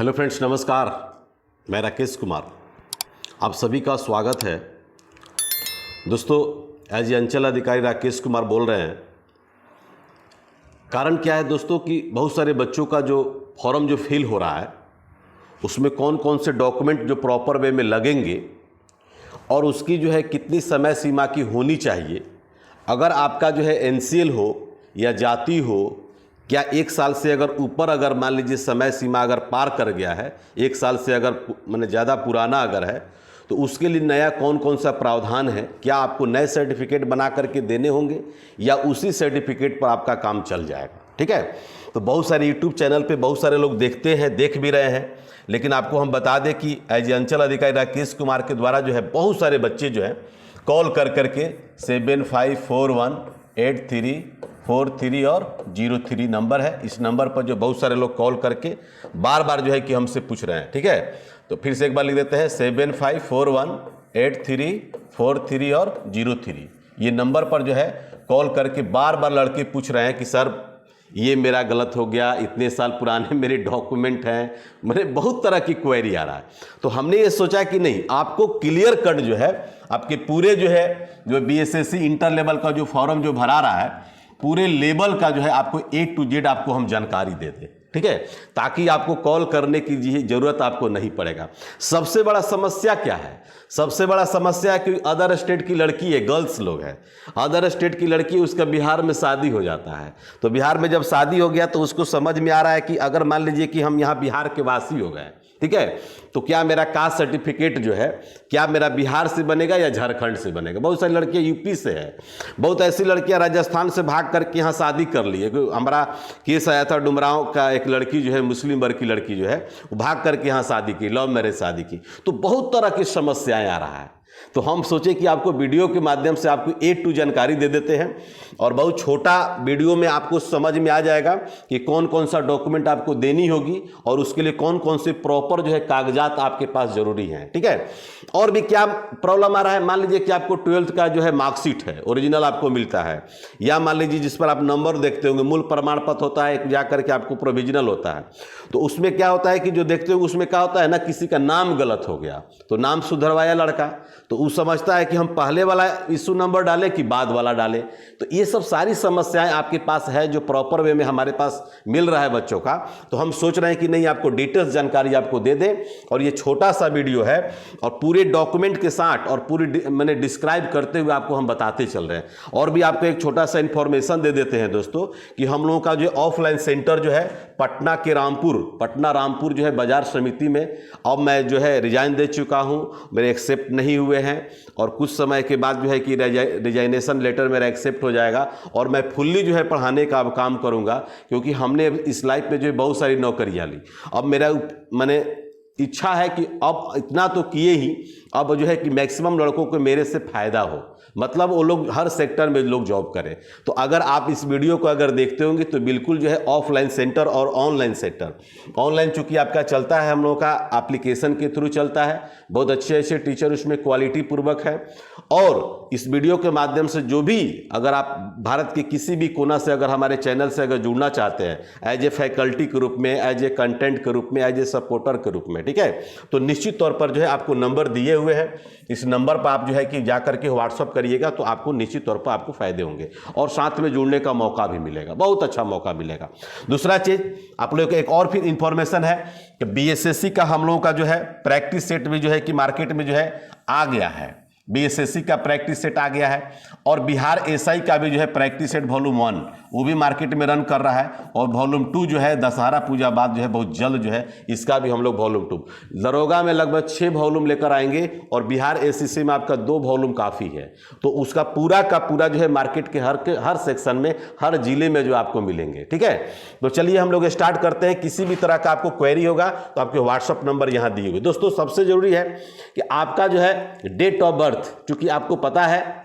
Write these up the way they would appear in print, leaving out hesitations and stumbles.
Hello friends, नमस्कार। मैं राकेश कुमार, आप सभी का स्वागत है। दोस्तों, एज ए अंचल अधिकारी राकेश कुमार बोल रहे हैं। कारण क्या है दोस्तों कि बहुत सारे बच्चों का जो फॉर्म जो फिल हो रहा है उसमें कौन कौन से डॉक्यूमेंट जो प्रॉपर वे में लगेंगे और उसकी जो है कितनी समय सीमा की होनी चाहिए। अगर आपका जो है एनसीएल हो या जाति हो, क्या 1 साल से अगर ऊपर अगर मान लीजिए समय सीमा अगर पार कर गया है, 1 साल से अगर माने ज़्यादा पुराना अगर है, तो उसके लिए नया कौन कौन सा प्रावधान है। क्या आपको नए सर्टिफिकेट बना करके देने होंगे या उसी सर्टिफिकेट पर आपका काम चल जाएगा। ठीक है, तो बहुत सारे यूट्यूब चैनल पे बहुत सारे लोग देखते हैं, देख भी रहे हैं, लेकिन आपको हम बता दें कि एज ए अंचल अधिकारी राकेश कुमार के द्वारा जो है बहुत सारे बच्चे जो है कॉल कर करके 75418343 और 03 नंबर है। इस नंबर पर जो बहुत सारे लोग कॉल करके बार बार जो है कि हमसे पूछ रहे हैं। ठीक है, तो फिर से एक बार लिख देते हैं 75418343 और 03। ये नंबर पर जो है कॉल करके बार बार लड़के पूछ रहे हैं कि सर ये मेरा गलत हो गया, इतने साल पुराने मेरे डॉक्यूमेंट हैं, मेरे बहुत तरह की क्वेरी आ रहा है। तो हमने ये सोचा कि नहीं, आपको क्लियर कट जो है आपके पूरे जो है जो बीएसएससी इंटर लेवल का जो फॉर्म जो भरा रहा है, पूरे लेवल का जो है आपको A to Z आपको हम जानकारी दे दें। ठीक है, ताकि आपको कॉल करने की जरूरत आपको नहीं पड़ेगा। सबसे बड़ा समस्या क्या है? सबसे बड़ा समस्या है कि अदर स्टेट की लड़की है, गर्ल्स लोग हैं, अदर स्टेट की लड़की, उसका बिहार में शादी हो जाता है। तो बिहार में जब शादी हो गया तो उसको समझ में आ रहा है कि अगर मान लीजिए कि हम यहाँ बिहार के वासी हो गए, ठीक है, तो क्या मेरा कास्ट सर्टिफिकेट जो है क्या मेरा बिहार से बनेगा या झारखंड से बनेगा। बहुत सारी लड़कियां यूपी से है, बहुत ऐसी लड़कियां राजस्थान से भाग करके यहाँ शादी कर ली है। हमारा केस आया था डुमरांव का, एक लड़की जो है मुस्लिम वर्ग की लड़की जो है वो भाग करके यहाँ शादी की, लव मैरिज शादी की। तो बहुत तरह की समस्याएं आ रहा है। तो हम सोचे कि आपको वीडियो के माध्यम से आपको A to जानकारी दे देते हैं और बहुत छोटा वीडियो में आपको समझ में आ जाएगा कि कौन कौन सा डॉक्यूमेंट आपको देनी होगी और उसके लिए कौन कौन से प्रॉपर जो है कागजात आपके पास जरूरी हैं। ठीक है, और भी क्या प्रॉब्लम आ रहा है, मान लीजिए कि आपको 12th का जो है मार्कशीट है, ओरिजिनल आपको मिलता है, या मान लीजिए जिस पर आप नंबर देखते होंगे, मूल प्रमाण पत्र होता है, जाकर के आपको प्रोविजनल होता है। तो उसमें क्या होता है कि जो देखते हो उसमें क्या होता है ना, किसी का नाम गलत हो गया तो नाम सुधरवाया लड़का, तो वो समझता है कि हम पहले वाला इशू नंबर डालें कि बाद वाला डालें। तो ये सब सारी समस्याएं आपके पास है जो प्रॉपर वे में हमारे पास मिल रहा है बच्चों का। तो हम सोच रहे हैं कि नहीं, आपको डिटेल्स जानकारी आपको दे दें और ये छोटा सा वीडियो है और पूरे डॉक्यूमेंट के साथ और पूरी मैंने डिस्क्राइब करते हुए आपको हम बताते चल रहे हैं। और भी आपको एक छोटा सा इंफॉर्मेशन दे देते हैं दोस्तों कि हम लोगों का जो ऑफलाइन सेंटर जो है पटना रामपुर जो है बाजार समिति में, अब मैं जो है रिजाइन दे चुका हूँ, मेरे एक्सेप्ट नहीं हुए हैं और कुछ समय के बाद जो है कि रिजाइनेशन लेटर मेरा एक्सेप्ट हो जाएगा और मैं फुल्ली जो है पढ़ाने का अब काम करूंगा, क्योंकि हमने इस लाइफ में जो है बहुत सारी नौकरियां ली। अब मेरा मैंने इच्छा है कि अब इतना तो किए ही, अब जो है कि मैक्सिमम लड़कों को मेरे से फायदा हो, मतलब वो लोग हर सेक्टर में लोग जॉब करें। तो अगर आप इस वीडियो को अगर देखते होंगे तो बिल्कुल जो है ऑफलाइन सेंटर और ऑनलाइन सेंटर, ऑनलाइन चूंकि आपका चलता है, हम लोगों का एप्लीकेशन के थ्रू चलता है, बहुत अच्छे अच्छे टीचर उसमें क्वालिटी पूर्वक है। और इस वीडियो के माध्यम से जो भी अगर आप भारत के किसी भी कोना से अगर हमारे चैनल से अगर जुड़ना चाहते हैं एज ए फैकल्टी के रूप में, एज ए कंटेंट के रूप में, एज ए सपोर्टर के रूप में, ठीक है, तो निश्चित तौर पर जो है आपको नंबर दिए हुए हैं। इस नंबर पर आप जो है कि जाकर के व्हाट्सअप करिएगा तो आपको निश्चित तौर पर आपको फायदे होंगे और साथ में जुड़ने का मौका भी मिलेगा, बहुत अच्छा मौका मिलेगा। दूसरा चीज आप लोगों को एक और फिर इंफॉर्मेशन है कि बीएसएससी का हम लोगों का जो है प्रैक्टिस सेट भी जो है कि मार्केट में जो है आ गया है। बीएसएससी का प्रैक्टिस सेट आ गया है और बिहार एसआई का भी जो है प्रैक्टिस सेट वॉल्यूम 1 वो भी मार्केट में रन कर रहा है और वॉल्यूम 2 जो है दशहरा पूजा बाद जो है बहुत जल्द जो है इसका भी हम लोग वॉल्यूम 2, दरोगा में लगभग 6 वॉल्यूम लेकर आएंगे और बिहार एसएससी में आपका 2 वॉल्यूम काफ़ी है। तो उसका पूरा का पूरा जो है मार्केट के हर सेक्शन में, हर जिले में जो आपको मिलेंगे। ठीक है, तो चलिए हम लोग स्टार्ट करते हैं। किसी भी तरह का आपको क्वेरी होगा तो आपके व्हाट्सअप नंबर यहाँ दिए हुए। दोस्तों सबसे जरूरी है कि आपका जो है डेट ऑफ बर्थ, चूंकि आपको पता है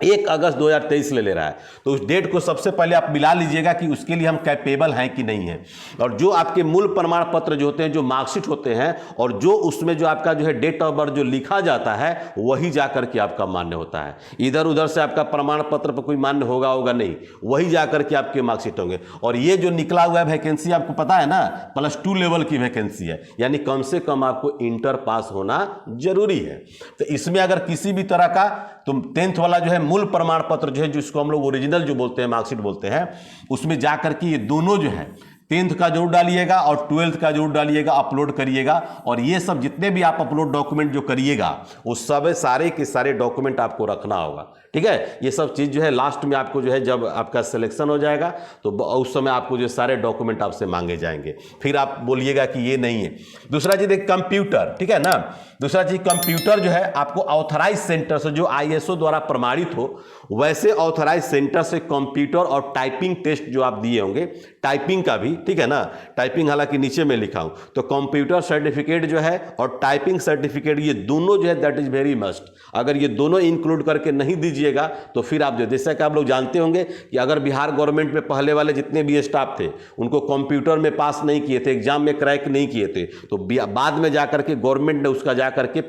1 अगस्त 2023 ले रहा है, तो उस डेट को सबसे पहले आप मिला लीजिएगा कि उसके लिए हम कैपेबल हैं कि नहीं है। और जो आपके मूल प्रमाण पत्र जो होते हैं, जो मार्कशीट होते हैं, और जो उसमें जो आपका जो है डेट ऑफ बर्थ जो लिखा जाता है, वही जाकर के आपका मान्य होता है। इधर उधर से आपका प्रमाण पत्र पर कोई मान्य होगा नहीं, वही जाकर के आपके मार्कशीट होंगे। और ये जो निकला हुआ है वैकेंसी, आपको पता है ना, +2 लेवल की वैकेंसी है, यानी कम से कम आपको इंटर पास होना जरूरी है। तो इसमें अगर किसी भी तरह का, तो 10th वाला जो है मूल प्रमाण पत्र जो है, जिसको हम लोग ओरिजिनल जो बोलते हैं, मार्कशीट बोलते हैं, उसमें जाकर के ये दोनों जो है 10th का जरूर डालिएगा और 12th का जरूर डालिएगा, अपलोड करिएगा। और ये सब जितने भी आप अपलोड डॉक्यूमेंट जो करिएगा, वो सब सारे के सारे डॉक्यूमेंट आपको रखना होगा, ठीक है। ये सब चीज़ जो है लास्ट में आपको जो है जब आपका सिलेक्शन हो जाएगा, तो उस समय आपको जो सारे डॉक्यूमेंट आपसे मांगे जाएंगे, फिर आप बोलिएगा कि ये नहीं है। दूसरा चीज़ एक कंप्यूटर, ठीक है ना। दूसरा चीज़ कंप्यूटर जो है आपको ऑथराइज सेंटर से, जो ISO द्वारा प्रमाणित हो, वैसे ऑथराइज सेंटर से कंप्यूटर और टाइपिंग टेस्ट जो आप दिए होंगे, टाइपिंग का भी, ठीक है ना। टाइपिंग हालांकि नीचे में लिखा हूं, तो कंप्यूटर सर्टिफिकेट जो है और टाइपिंग सर्टिफिकेट, ये दोनों जो है दैट इज वेरी मस्ट। अगर ये दोनों इंक्लूड करके नहीं दीजिएगा तो फिर आप, जैसा कि आप लोग जानते होंगे कि अगर बिहार गवर्नमेंट में पहले वाले जितने भी स्टाफ थे, उनको कंप्यूटर में पास नहीं किए थे, एग्जाम में क्रैक नहीं किए थे, तो बाद में जाकर के गवर्नमेंट ने उसका जाकर के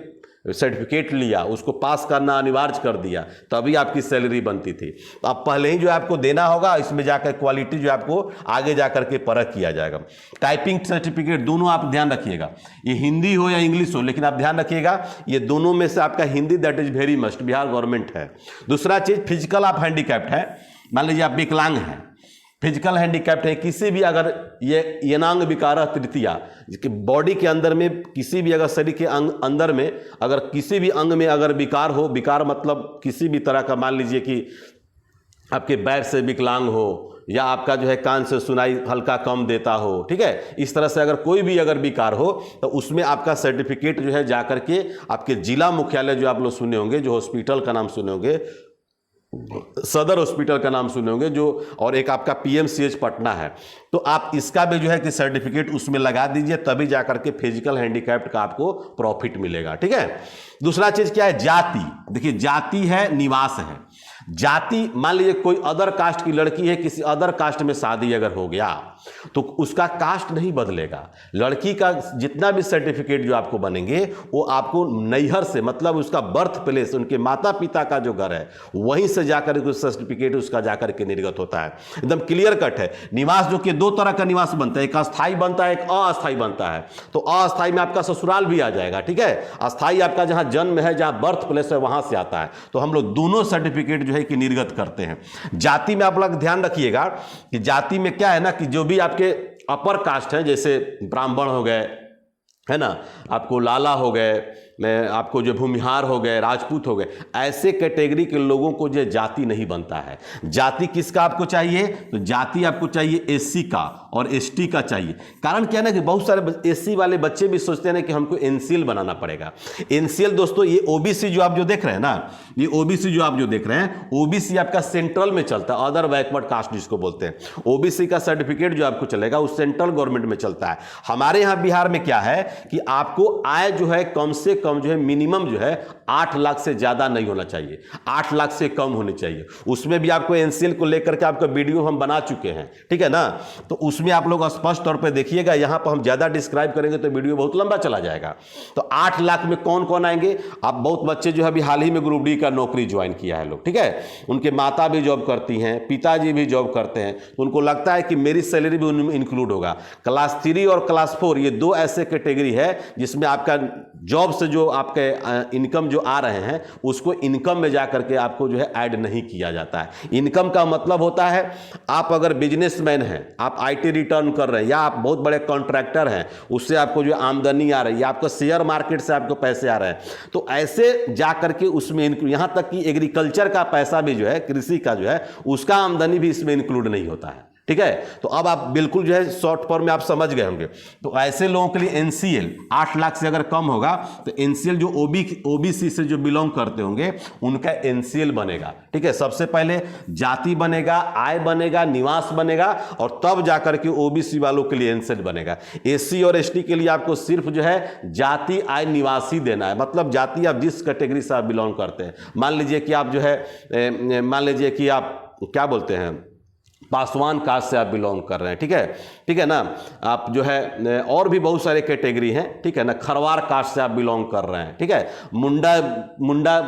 सर्टिफिकेट लिया, उसको पास करना अनिवार्य कर दिया, तभी आपकी सैलरी बनती थी। तो आप पहले ही जो आपको देना होगा, इसमें जाकर क्वालिटी जो आपको आगे जाकर के परख किया जाएगा। टाइपिंग सर्टिफिकेट दोनों आप ध्यान रखिएगा, ये हिंदी हो या इंग्लिश हो, लेकिन आप ध्यान रखिएगा ये दोनों में से आपका Hindi that is very must, Bihar government है। दूसरा चीज, फिजिकल आप हैंडीकैप्ड है, मान लीजिए आप विकलांग हैं, फिजिकल हैंडीकैप्ड है, किसी भी अगर ये यनांग विकार तृतीया, बॉडी के अंदर में किसी भी अगर शरीर के अंदर में अगर किसी भी अंग में अगर विकार हो, विकार मतलब किसी भी तरह का, मान लीजिए कि आपके पैर से विकलांग हो, या आपका जो है कान से सुनाई हल्का कम देता हो, ठीक है, इस तरह से अगर कोई भी अगर विकार हो, तो उसमें आपका सर्टिफिकेट जो है जाकर के आपके जिला मुख्यालय जो आप लोग सुने होंगे, जो हॉस्पिटल का नाम सुने होंगे, सदर हॉस्पिटल का नाम सुने होंगे जो, और एक आपका PMCH पटना है, तो आप इसका भी जो है कि सर्टिफिकेट उसमें लगा दीजिए, तभी जाकर के फिजिकल हैंडीकैप्ड का आपको प्रॉफिट मिलेगा, ठीक है। दूसरा चीज क्या है, जाति। देखिए जाति है, निवास है। जाति, मान लीजिए कोई अदर कास्ट की लड़की है, किसी अदर कास्ट में शादी अगर हो गया, तो उसका कास्ट नहीं बदलेगा। लड़की का जितना भी सर्टिफिकेट जो आपको बनेंगे, वो आपको नैहर से, मतलब उसका बर्थ प्लेस, उनके माता पिता का जो घर है, वहीं से जाकर के सर्टिफिकेट उसका जाकर के निर्गत होता है। एकदम क्लियर कट है। निवास जो कि 2 तरह का निवास बनता है, एक अस्थाई बनता है, एक अस्थाई बनता है। तो अस्थाई में आपका ससुराल भी आ जाएगा, ठीक है। अस्थाई आपका जहां जन्म है, जहां बर्थ प्लेस है, वहां से आता है। तो हम लोग दोनों सर्टिफिकेट जो है कि निर्गत करते हैं। जाति में आप लोग ध्यान रखिएगा कि जाति में क्या है ना, कि जो भी आपके अपर कास्ट हैं, जैसे ब्राह्मण हो गए, है ना, आपको लाला हो गए, आपको जो भूमिहार हो गए, राजपूत हो गए, ऐसे कैटेगरी के लोगों को जो जाति नहीं बनता है। जाति किसका आपको चाहिए, तो जाति आपको चाहिए SC का और ST का चाहिए। कारण क्या है ना कि बहुत सारे SC वाले बच्चे भी सोचते हैं ना कि हमको NCL बनाना पड़ेगा। NCL दोस्तों, ये OBC जो आप जो देख रहे हैं ना, ये OBC जो आप जो देख रहे हैं, OBC आपका सेंट्रल में चलता है, अदर बैकवर्ड कास्ट जिसको बोलते हैं। OBC का सर्टिफिकेट जो आपको चलेगा वो सेंट्रल गवर्नमेंट में चलता है। हमारे यहाँ बिहार में क्या है कि आपको आय जो है कम से कम जो है मिनिमम जो है 8 लाख से ज्यादा नहीं होना चाहिए, 8 लाख से कम होनी चाहिए। उसमें भी आपको NCL को लेकर के आपका वीडियो हम बना चुके हैं, ठीक है ना। तो उसमें आप लोग स्पष्ट तौर पे देखिएगा, यहां पर हम ज्यादा डिस्क्राइब करेंगे तो वीडियो बहुत लंबा चला जाएगा। तो 8 लाख में कौन कौन आएंगे, आप बहुत बच्चे जो है अभी हाल ही में ग्रुप D का नौकरी ज्वाइन किया है लोग, ठीक है, उनके माता भी जॉब करती हैं, पिताजी भी जॉब करते हैं, तो उनको लगता है कि मेरी सैलरी भी उनमें इंक्लूड होगा। क्लास 3 और क्लास 4 ये 2 ऐसे कैटेगरी है जिसमें आपका जॉब से जो आपके इनकम जो आ रहे हैं, उसको इनकम में जाकर के आपको जो है ऐड नहीं किया जाता है। इनकम का मतलब होता है, आप अगर बिजनेसमैन हैं, आप IT रिटर्न कर रहे हैं, या आप बहुत बड़े कॉन्ट्रैक्टर हैं, उससे आपको जो आमदनी आ रही है, आपको शेयर मार्केट से आपको पैसे आ रहे हैं, तो ऐसे जाकर के उसमें यहाँ तक कि एग्रीकल्चर का पैसा भी जो है, कृषि का जो है, उसका आमदनी भी इसमें इंक्लूड नहीं होता है, ठीक है। तो अब आप बिल्कुल जो है शॉर्ट फॉर्म में आप समझ गए होंगे। तो ऐसे लोगों के लिए एनसीएल 8 लाख से अगर कम होगा तो एनसीएल जो ओबीसी से जो बिलोंग करते होंगे उनका एनसीएल बनेगा। ठीक है, सबसे पहले जाति बनेगा, आय बनेगा, निवास बनेगा और तब जाकर के ओबीसी वालों के लिए एनसीएल बनेगा। एससी और एसटी के लिए आपको सिर्फ जो है जाति, आय, निवास ही देना है। मतलब जाति आप जिस कैटेगरी से आप बिलोंग करते हैं, मान लीजिए कि आप जो है मान लीजिए कि आप क्या बोलते हैं पासवान कास्ट से आप बिलोंग कर रहे हैं, ठीक है ना। आप जो है और भी बहुत सारे कैटेगरी हैं, ठीक है ना। खरवार कास्ट से आप बिलोंग कर रहे हैं, ठीक है। मुंडा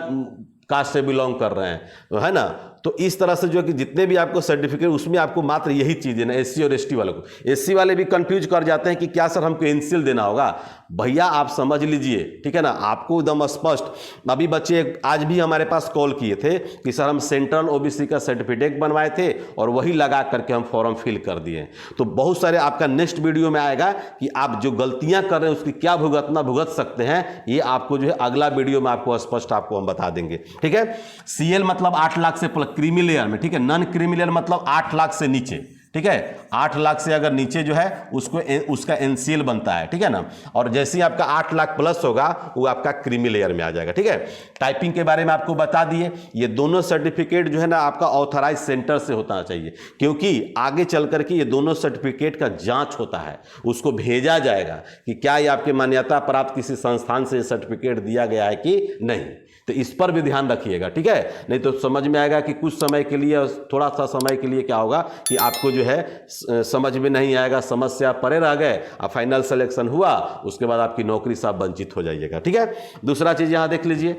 कास्ट से बिलोंग कर रहे हैं, तो है ना। तो इस तरह से जो है कि जितने भी आपको सर्टिफिकेट उसमें आपको मात्र यही चीज़ है ना। एससी और एसटी वालों को, एससी वाले भी कंफ्यूज कर जाते हैं कि क्या सर हमको एनसीएल देना होगा। भैया आप समझ लीजिए, ठीक है ना, आपको एकदम स्पष्ट। अभी बच्चे आज भी हमारे पास कॉल किए थे कि सर हम सेंट्रल ओबीसी का सर्टिफिकेट बनवाए थे और वही लगा करके हम फॉर्म फिल कर दिए। तो बहुत सारे आपका नेक्स्ट वीडियो में आएगा कि आप जो गलतियां कर रहे हैं उसकी क्या भुगत सकते हैं, ये आपको जो है अगला वीडियो में आपको स्पष्ट आपको हम बता देंगे। ठीक है, सीएल मतलब 8 लाख से क्रीमी लेयर में, ठीक है। नॉन क्रीमी लेयर मतलब 8 लाख से नीचे, ठीक है। 8 लाख से अगर नीचे जो है उसका एनसीएल बनता है, ठीक है ना। और जैसे ही आपका 8 लाख प्लस होगा वो आपका क्रीमी लेयर में आ जाएगा, ठीक है। टाइपिंग के बारे में आपको बता दिए। ये दोनों सर्टिफिकेट जो है ना आपका ऑथराइज सेंटर से होना चाहिए, क्योंकि आगे चल करके ये दोनों सर्टिफिकेट का जांच होता है, उसको भेजा जाएगा कि क्या ये आपके मान्यता प्राप्त किसी संस्थान से सर्टिफिकेट दिया गया है कि नहीं। तो इस पर भी ध्यान रखिएगा, ठीक है। नहीं तो समझ में आएगा कि कुछ समय के लिए, थोड़ा सा समय के लिए क्या होगा कि आपको जो है समझ में नहीं आएगा, समस्या परे रह गए, अब फाइनल सिलेक्शन हुआ, उसके बाद आपकी नौकरी से आप वंचित हो जाइएगा, ठीक है। दूसरा चीज यहां देख लीजिए,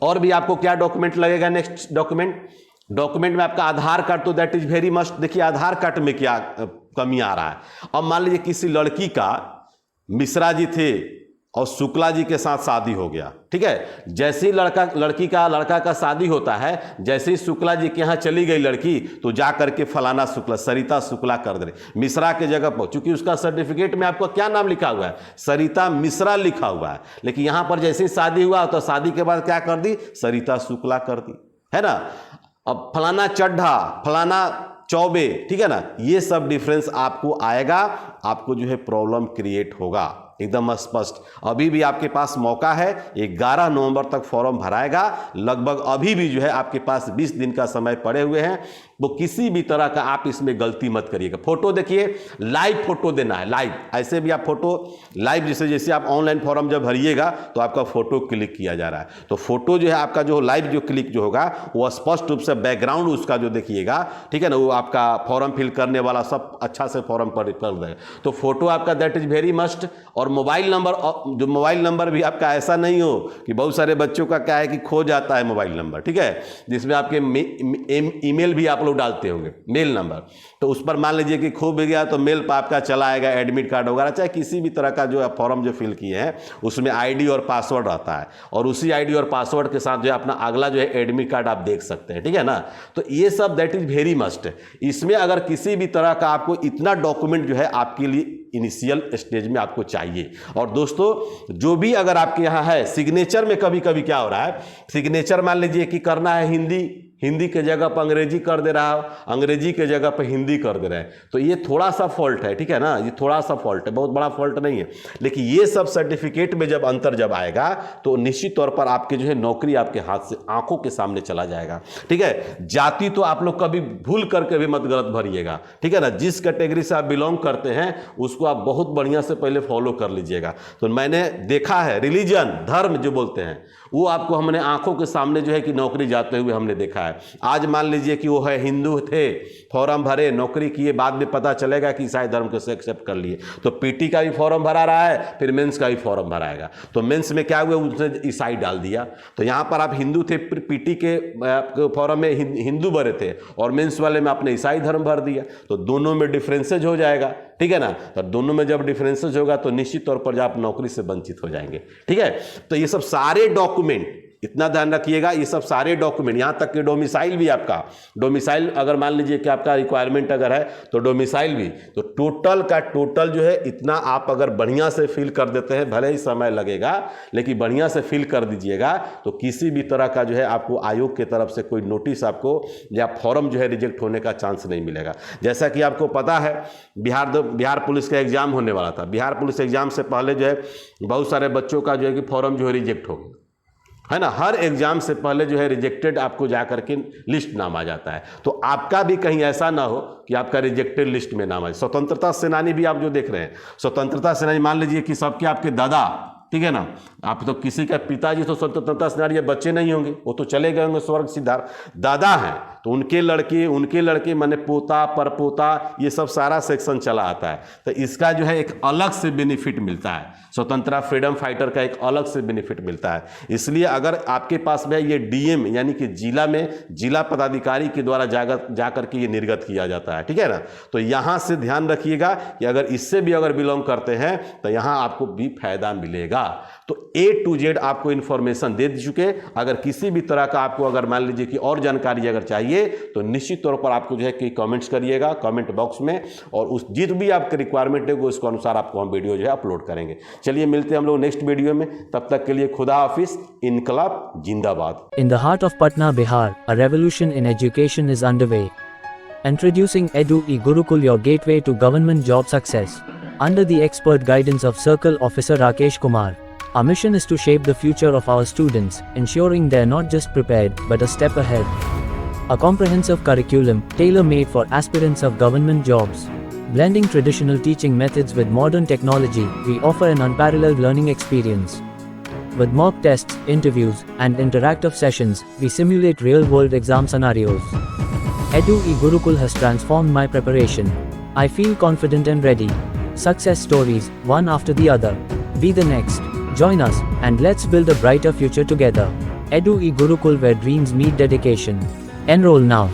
और भी आपको क्या डॉक्यूमेंट लगेगा। नेक्स्ट डॉक्यूमेंट में आपका आधार कार्ड, तो दैट इज वेरी मस्ट। देखिए आधार कार्ड में क्या कमी आ रहा है। अब मान लीजिए किसी लड़की का मिश्रा जी थे और शुक्ला जी के साथ शादी हो गया, ठीक है। जैसे ही लड़का का शादी होता है, जैसे ही शुक्ला जी के यहाँ चली गई लड़की, तो जा करके फलाना शुक्ला, सरिता शुक्ला कर दे मिश्रा के जगह पर, चूंकि उसका सर्टिफिकेट में आपको क्या नाम लिखा हुआ है, सरिता मिश्रा लिखा हुआ है। लेकिन यहाँ पर जैसे ही शादी हुआ तो शादी के बाद क्या कर दी, सरिता शुक्ला कर दी, है ना। अब फलाना चड्ढा, फलाना चौबे, ठीक है ना, ये सब डिफरेंस आपको आएगा, आपको जो है प्रॉब्लम क्रिएट होगा, एकदम स्पष्ट। अभी भी आपके पास मौका है, 11 नवंबर तक फॉर्म भराएगा। लगभग अभी भी जो है आपके पास 20 दिन का समय पड़े हुए हैं। तो किसी भी तरह का आप इसमें गलती मत करिएगा। फोटो देखिए, लाइव फोटो देना है, लाइव। ऐसे भी आप फोटो लाइव, जैसे आप ऑनलाइन फॉर्म जब भरिएगा तो आपका फोटो क्लिक किया जा रहा है, तो फोटो जो है आपका जो लाइव जो क्लिक जो होगा वो स्पष्ट रूप से बैकग्राउंड उसका जो देखिएगा, ठीक है ना, वो आपका फॉर्म फिल करने वाला सब अच्छा से फॉर्म पर कर देगा। तो फोटो आपका दैट इज वेरी मस्ट। और मोबाइल नंबर भी आपका ऐसा नहीं हो कि बहुत सारे बच्चों का क्या है कि खो जाता है मोबाइल नंबर, ठीक है, जिसमें आपके ईमेल भी आप लोग डालते होंगे, मेल नंबर। तो उस पर मान लीजिए कि खो भी गया तो मेल पर आपका चला आएगा, एडमिट कार्ड वगैरह, चाहे किसी भी तरह का जो फॉर्म जो फिल किए हैं उसमें आईडी और पासवर्ड रहता है, और उसी आईडी और पासवर्ड के साथ जो है अपना अगला जो है एडमिट कार्ड आप देख सकते हैं, ठीक है ना। तो ये सब दैट इज वेरी मस्ट। इसमें अगर किसी भी तरह का आपको इतना डॉक्यूमेंट जो है आपके लिए इनिशियल स्टेज में आपको चाहिए। और दोस्तों जो भी अगर आपके यहाँ है, सिग्नेचर में कभी कभी क्या हो रहा है, सिग्नेचर मान लीजिए कि करना है हिंदी के जगह पर अंग्रेजी कर दे रहा है, अंग्रेजी के जगह पर हिंदी कर दे रहे हैं, तो ये थोड़ा सा फॉल्ट है, ठीक है ना, ये थोड़ा सा फॉल्ट है, बहुत बड़ा फॉल्ट नहीं है। लेकिन ये सब सर्टिफिकेट में जब अंतर जब आएगा तो निश्चित तौर पर आपके जो है नौकरी आपके हाथ से आंखों के सामने चला जाएगा, ठीक है। जाति तो आप लोग कभी भूल करके भी मत गलत भरिएगा, ठीक है ना। जिस कैटेगरी से आप बिलोंग करते हैं उसको आप बहुत बढ़िया से पहले फॉलो कर लीजिएगा। तो मैंने देखा है रिलीजन, धर्म जो बोलते हैं, वो आपको हमने आंखों के सामने जो है कि नौकरी जाते हुए हमने देखा है। आज मान लीजिए कि वो है हिंदू थे, फॉर्म भरे, नौकरी किए, बाद में पता चलेगा कि ईसाई धर्म को से एक्सेप्ट कर लिए, तो पीटी का भी फॉर्म भरा रहा है, फिर मेंस का भी फॉर्म भराएगा। तो मेंस में क्या हुआ, उसने ईसाई डाल दिया। तो यहाँ पर आप हिंदू थे, पीटी के फॉर्म में हिंदू भरे थे और मेंस वाले में आपने ईसाई धर्म भर दिया, तो दोनों में डिफरेंसेज हो जाएगा, ठीक है ना। तो दोनों में जब डिफरेंसेज होगा तो निश्चित तौर पर आप नौकरी से वंचित हो जाएंगे, ठीक है। तो ये सब सारे डॉक्यूमेंट इतना ध्यान रखिएगा। ये सब सारे डॉक्यूमेंट, यहाँ तक कि डोमिसाइल भी आपका, डोमिसाइल अगर मान लीजिए कि आपका रिक्वायरमेंट अगर है तो डोमिसाइल भी, तो टोटल का टोटल जो है इतना आप अगर बढ़िया से फिल कर देते हैं, भले ही समय लगेगा लेकिन बढ़िया से फिल कर दीजिएगा, तो किसी भी तरह का जो है आपको आयोग की तरफ से कोई नोटिस आपको या फॉर्म जो है रिजेक्ट होने का चांस नहीं मिलेगा। जैसा कि आपको पता है बिहार पुलिस का एग्जाम होने वाला था। बिहार पुलिस एग्जाम से पहले जो है बहुत सारे बच्चों का जो है कि फॉर्म जो है रिजेक्ट हो गया, है ना। हर एग्जाम से पहले जो है रिजेक्टेड आपको जा करके लिस्ट नाम आ जाता है। तो आपका भी कहीं ऐसा ना हो कि आपका रिजेक्टेड लिस्ट में नाम आए। स्वतंत्रता सेनानी भी आप जो देख रहे हैं, स्वतंत्रता सेनानी मान लीजिए कि सबके आपके दादा, ठीक है ना, आप तो किसी का पिताजी तो स्वतंत्रता सेनानी, बच्चे नहीं होंगे, वो तो चले गए होंगे स्वर्ग सिद्धार्थ। दादा हैं तो उनके लड़के माने पोता परपोता, ये सब सारा सेक्शन चला आता है। तो इसका जो है एक अलग से बेनिफिट मिलता है, स्वतंत्रता फ्रीडम फाइटर का एक अलग से बेनिफिट मिलता है। इसलिए अगर आपके पास में ये डीएम यानी कि जिला में जिला पदाधिकारी के द्वारा जा करके ये निर्गत किया जाता है, ठीक है ना। तो यहाँ से ध्यान रखिएगा कि अगर इससे भी अगर बिलोंग करते हैं तो यहाँ आपको भी फायदा मिलेगा। तो A to Z आपको इन्फॉर्मेशन दे चुके। अगर किसी भी तरह का आपको अगर मान लीजिए कि और जानकारी अगर चाहिए तो निश्चित तौर पर आपको जो है कि कमेंट्स करिएगा कमेंट बॉक्स में, और उस जित भी आपके रिक्वायरमेंट है उसके अनुसार आपको हम वीडियो जो है अपलोड करेंगे। चलिए मिलते हैं हम लोग नेक्स्ट वीडियो में, तब तक के लिए खुदा हाफिज, इनकलाब जिंदाबाद। In the heart of Patna, Bihar, a revolution in education is underway. Introducing Edu E-Gurukul, your gateway to government job success. Under the expert guidance of Circle Officer Rakesh Kumar, our mission is to shape the future of our students, ensuring they're not just prepared, but a step ahead. A comprehensive curriculum, tailor-made for aspirants of government jobs. Blending traditional teaching methods with modern technology, we offer an unparalleled learning experience. With mock tests, interviews, and interactive sessions, we simulate real-world exam scenarios. Edu E-Gurukul has transformed my preparation. I feel confident and ready. Success stories, one after the other. Be the next. Join us, and let's build a brighter future together. Edu E-Gurukul, where dreams meet dedication. Enroll now.